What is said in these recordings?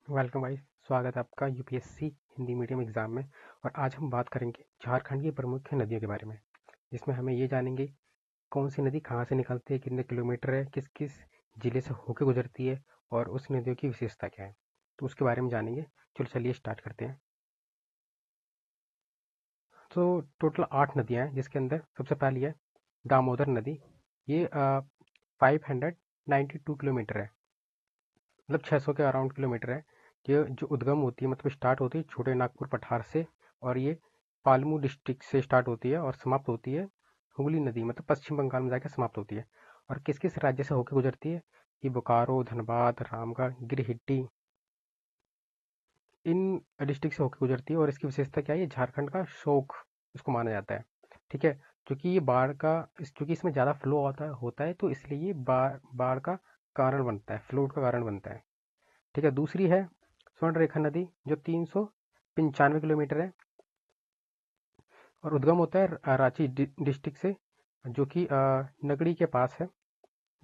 Welcome भाई। स्वागत है आपका यूपीएससी हिंदी मीडियम एग्जाम में। और आज हम बात करेंगे झारखंड की प्रमुख नदियों के बारे में, जिसमें हमें ये जानेंगे कौन सी नदी कहाँ से निकलती है, कितने किलोमीटर है, किस किस जिले से होकर गुजरती है और उस नदियों की विशेषता क्या है, तो उसके बारे में जानेंगे। चलो चलिए स्टार्ट करते हैं। तो टोटल 8 नदियाँ हैं, जिसके अंदर सबसे पहली है दामोदर नदी। ये 592 किलोमीटर है, मतलब 600 के अराउंड किलोमीटर है। ये जो उद्गम होती है, मतलब स्टार्ट होती है छोटे नागपुर पठार से, और ये पालमू डिस्ट्रिक्ट से स्टार्ट होती है और समाप्त होती है हुगली नदी, मतलब पश्चिम बंगाल में जाकर समाप्त होती है। और किस किस राज्य से होकर गुजरती है? ये बोकारो, धनबाद, रामगढ़, गिरिहिट्टी, इन डिस्ट्रिक्ट से होकर गुजरती है। और इसकी विशेषता क्या है? ये झारखंड का शोक इसको माना जाता है। ठीक है, क्योंकि ये बाढ़ का क्योंकि इसमें ज़्यादा फ्लो होता है, तो इसलिए ये बाढ़ बाढ़ का कारण बनता है, फ्लूड का कारण बनता है। ठीक है, दूसरी है स्वर्णरेखा नदी, जो 395 किलोमीटर है और उद्गम होता है रांची डिस्ट्रिक्ट से, जो कि नगड़ी के पास है।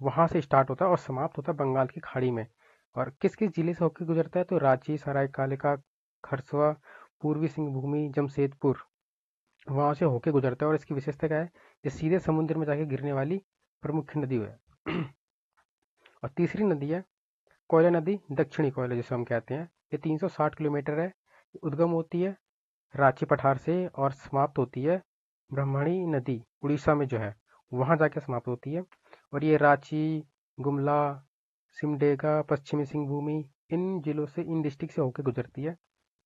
वहां से स्टार्ट होता है और समाप्त होता है बंगाल की खाड़ी में। और किस किस जिले से होकर गुजरता है? तो रांची, सरायकेला, खरसवा, पूर्वी सिंहभूमि, जमशेदपुर, वहां से होकर गुजरता है। और इसकी विशेषता क्या है? ये सीधे समुद्र में जाके गिरने वाली प्रमुख नदी है। और तीसरी नदी है कोयला नदी, दक्षिणी कोयला जिसे हम कहते हैं। ये 360 किलोमीटर है। उद्गम होती है रांची पठार से और समाप्त होती है ब्रह्मणी नदी, उड़ीसा में जो है, वहां जाके समाप्त होती है। और ये रांची, गुमला, सिमडेगा, पश्चिमी सिंहभूमि, इन जिलों से, इन डिस्ट्रिक्ट से होकर गुजरती है।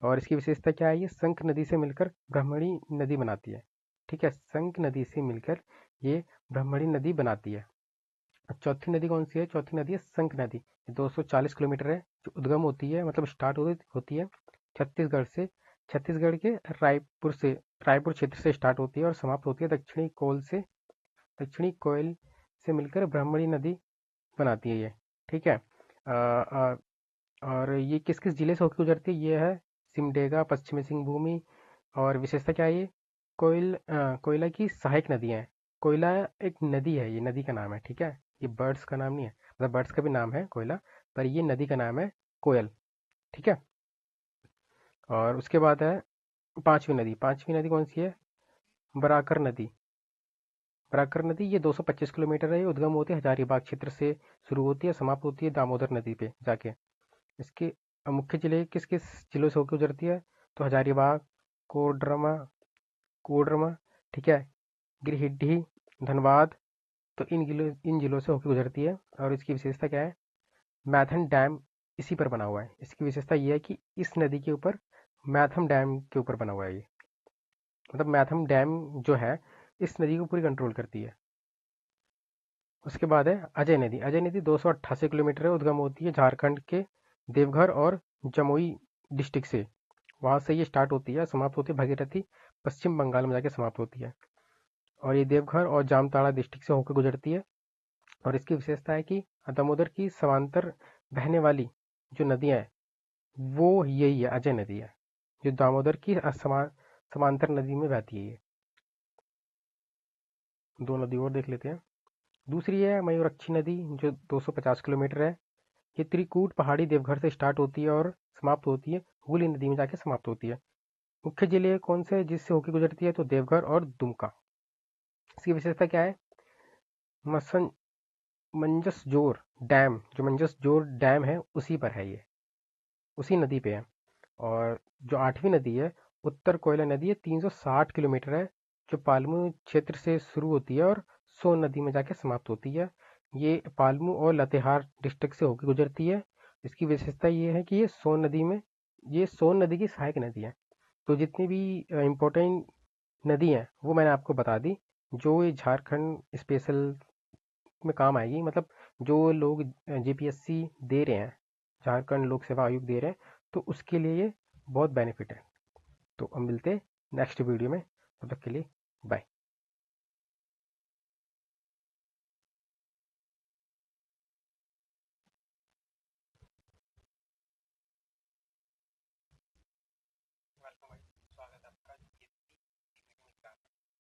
और इसकी विशेषता क्या है? ये संक नदी से मिलकर ब्रह्मणी नदी बनाती है। ठीक है, संक नदी से मिलकर ये ब्रह्मणी नदी बनाती है। चौथी नदी कौन सी है? चौथी नदी है संक नदी। 240 किलोमीटर है, जो उद्गम होती है, मतलब स्टार्ट होती है छत्तीसगढ़ से। छत्तीसगढ़ के रायपुर क्षेत्र से स्टार्ट होती है और समाप्त होती है दक्षिणी कोयल से मिलकर ब्राह्मणी नदी बनाती है ये। ठीक है, और ये किस किस जिले से होकर गुजरती है? ये है सिमडेगा, पश्चिमी सिंहभूमि। और विशेषता क्या है? ये कोयला की सहायक नदी है। कोयला एक नदी है, ये नदी का नाम है। ठीक है, ये बर्ड्स का नाम नहीं है, मतलब बर्ड्स का भी नाम है कोयला, पर ये नदी का नाम है कोयल। ठीक है, और उसके बाद है पांचवी नदी कौन सी है? बराकर नदी। बराकर नदी ये 225 किलोमीटर है। ये उद्गम होती है हजारीबाग क्षेत्र से, शुरू होती है, समाप्त होती है दामोदर नदी पे जाके। इसके मुख्य जिले किस किस जिलों से होकर गुजरती है? तो हजारीबाग, कोडरमा कोडरमा ठीक है, गिरिडीह, धनबाद, तो इन जिलों से होकर गुजरती है। और इसकी विशेषता क्या है? मैथन डैम इसी पर बना हुआ है। इसकी विशेषता ये है कि इस नदी के ऊपर मैथम डैम के ऊपर बना हुआ है ये, मतलब मैथम डैम जो है इस नदी को पूरी कंट्रोल करती है। उसके बाद है अजय नदी 288 किलोमीटर है। उद्गम होती है झारखंड के देवघर और जमुई डिस्ट्रिक्ट से। वहां से ये स्टार्ट होती है, समाप्त होती है भगीरथी, पश्चिम बंगाल में जाके समाप्त होती है। और ये देवघर और जामताड़ा डिस्ट्रिक्ट से होकर गुजरती है। और इसकी विशेषता है कि दामोदर की समांतर बहने वाली जो नदियां हैं, वो यही है, अजय नदी है, जो दामोदर की समांतर नदी में बहती है ये। दो नदी और देख लेते हैं। दूसरी है मयूरक्षी नदी, जो 250 किलोमीटर है। ये त्रिकूट पहाड़ी देवघर से स्टार्ट होती है और समाप्त होती है हुगली नदी में जाके समाप्त होती है। मुख्य जिले कौन से जिससे होकर गुजरती है? तो देवघर और दुमका। इसकी विशेषता क्या है? मसन मंजसजोर डैम, जो मंजसजोर डैम है उसी पर है ये, उसी नदी पे है। और जो आठवीं नदी है उत्तर कोयला नदी है, 360 किलोमीटर है, जो पालमू क्षेत्र से शुरू होती है और सोन नदी में जाके समाप्त होती है। ये पालमू और लातेहार डिस्ट्रिक्ट से होकर गुजरती है। इसकी विशेषता ये है कि ये सोन नदी की सहायक नदी है। तो जितनी भी इम्पोर्टेंट नदी हैं वो मैंने आपको बता दी, जो ये झारखंड स्पेशल में काम आएगी, मतलब जो लोग जीपीएससी दे रहे हैं, झारखंड लोक सेवा आयोग दे रहे हैं, तो उसके लिए ये बहुत बेनिफिट है। तो अब मिलते हैं नेक्स्ट वीडियो में, तब तक के लिए बाय।